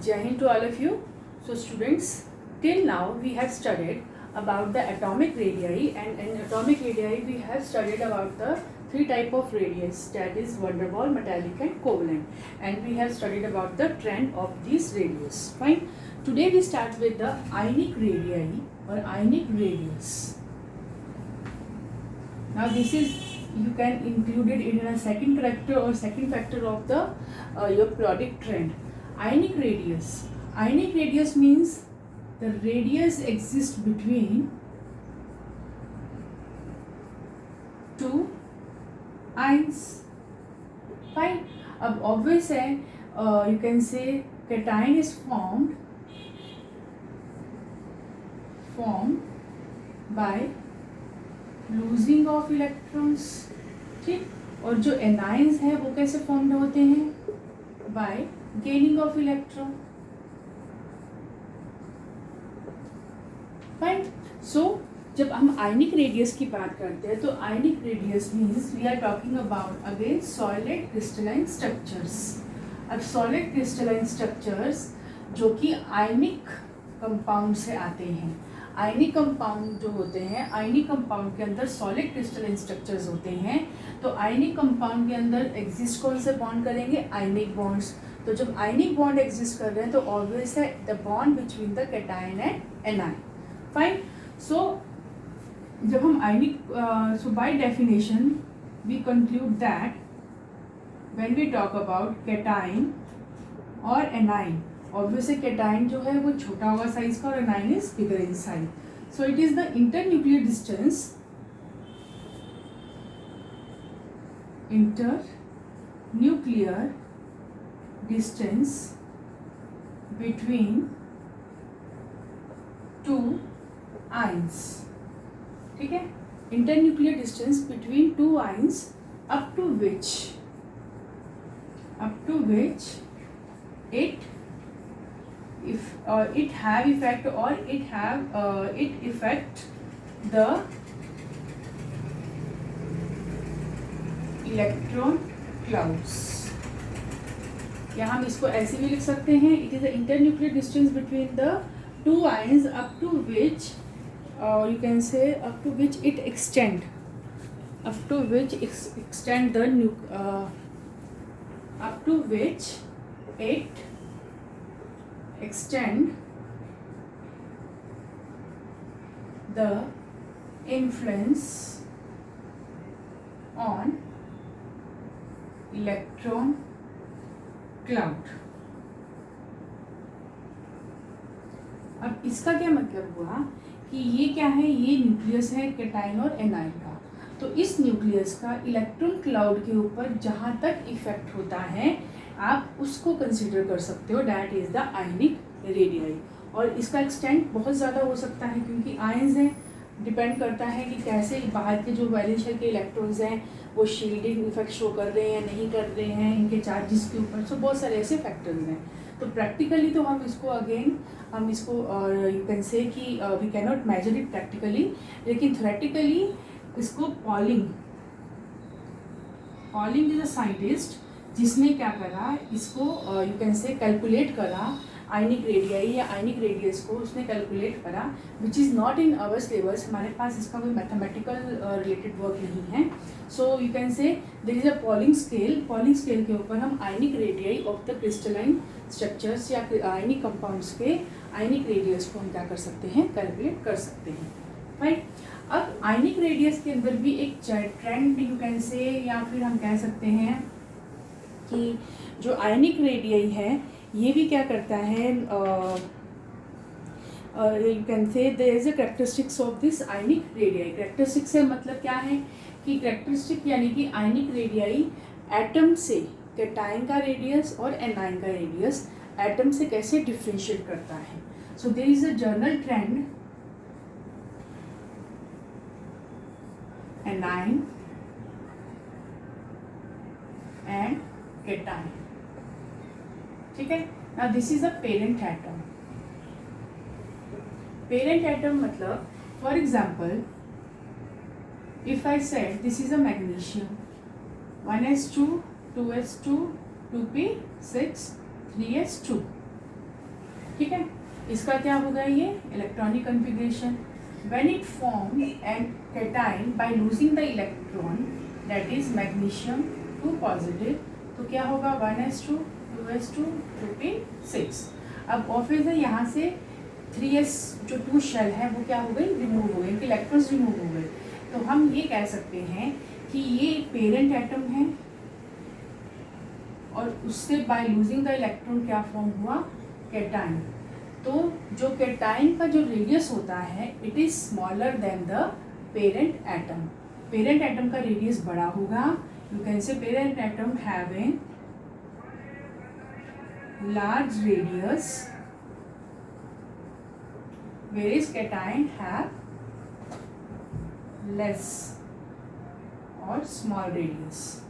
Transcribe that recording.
Jai Hind to all of you. So students, till now we have studied about the atomic radii, and in atomic radii we have studied about the three type of radius, that is van der Waals, metallic and covalent, and we have studied about the trend of these radius. Fine. Today we start with the ionic radii or ionic radius. Now this is, you can include it in a second character or second factor of the your periodic trend. Ionic radius. Ionic radius means the radius exists between two ions. Fine. अब obvious है, you can say cation is formed by losing of electrons. ठीक. और जो anions है वो कैसे formed होते हैं? by gaining of electron. Fine. So जब हम आयनिक रेडियस की बात करते हैं तो ionic radius means we are talking about again solid crystalline structures. अब सॉलिड क्रिस्टलाइन स्ट्रक्चर्स जो कि आयनिक कंपाउंड से आते हैं. आयनिक कंपाउंड जो होते हैं, आयनिक कंपाउंड के अंदर सॉलिड क्रिस्टलाइन स्ट्रक्चर्स होते हैं. तो आयनिक कंपाउंड के अंदर एग्जिस्ट कौन से बॉन्ड करेंगे? आयनिक बॉन्ड्स. तो जब आयनिक बॉन्ड एग्जिस्ट कर रहे हैं तो ऑब्वियस है the bond between the cation and anion. Fine. So जब हम ionic, so by definition we conclude that when we talk about cation और एनायन, ऑब्वियसली कैटायन जो है वो छोटा होगा साइज का और anion is bigger in size. So it is the internuclear distance between two ions. ठीक है. Internuclear distance between two ions up to which it have effect or it affect the electron clouds. या हम इसको ऐसे भी लिख सकते हैं, it is the internuclear distance between the two ions up to which you can say up to which it extend the influence on electron cloud. अब इसका क्या मतलब हुआ कि ये क्या है? ये न्यूक्लियस है कैटायन और एनायन का. तो इस न्यूक्लियस का इलेक्ट्रॉन क्लाउड के ऊपर जहाँ तक इफेक्ट होता है आप उसको कंसीडर कर सकते हो, that is the ionic radii. और इसका एक्सटेंट बहुत ज़्यादा हो सकता है क्योंकि आयंस हैं. डिपेंड करता है कि कैसे बाहर के जो वैलेंस शेल के इलेक्ट्रॉन्स हैं वो शील्डिंग इफेक्ट शो कर रहे हैं, नहीं कर रहे हैं, इनके चार्जेस के ऊपर. सो बहुत सारे ऐसे फैक्टर्स हैं. तो प्रैक्टिकली तो हम इसको यू कैन से कि we can not measure it practically, लेकिन थ्योरेटिकली इसको पॉलिंग इज अ साइंटिस्ट जिसने क्या करा, इसको यू कैन से कैलकुलेट करा आयनिक रेडियाई या आयनिक रेडियस को उसने कैलकुलेट करा, which is not in our syllabus. हमारे पास इसका कोई मैथमेटिकल रिलेटेड वर्क नहीं है. So you can say there is a Pauling scale के ऊपर हम ionic radii of the crystalline structures या आयनिक कंपाउंड्स के आयनिक रेडियस को हम क्या कर सकते हैं? कैलकुलेट कर सकते हैं. राइट. अब आयनिक रेडियस के अंदर भी एक ट्रेंड यू कैन से, या फिर हम कह सकते हैं कि जो आयनिक रेडियाई है ये भी क्या करता है, you can say there is a characteristics of this ionic radii. Characteristics से मतलब क्या है कि कैरेक्टरिस्टिक यानी कि आयनिक रेडियाई एटम से कैटायन का रेडियस और एनायन का रेडियस एटम से कैसे डिफ्रेंशिएट करता है. So there is a general trend anion and cation. ठीक है. Now this is a parent atom. Parent atom मतलब for example if I said this is a magnesium, 1s2 2s2 2p6 3s2. ठीक है, इसका क्या होगा ये electronic configuration. When it form an cation by losing the electron, that is magnesium 2 positive, तो क्या होगा 1s2 2s2 2p6. अब ऑफिस है यहाँ से 3s जो 2 शेल है वो क्या हो गई, रिमूव हो गई, इनके इलेक्ट्रॉन्स रिमूव हो गए. तो हम ये कह सकते हैं कि ये पेरेंट एटम है और उससे बाय लूजिंग द इलेक्ट्रॉन क्या फॉर्म हुआ, कैटाइन. तो जो कैटाइन का जो रेडियस होता है it is smaller than the parent atom. Parent atom का रेडियस बड़ा होगा. यू कैन से parent atom having large radius whereas cation have less or small radius.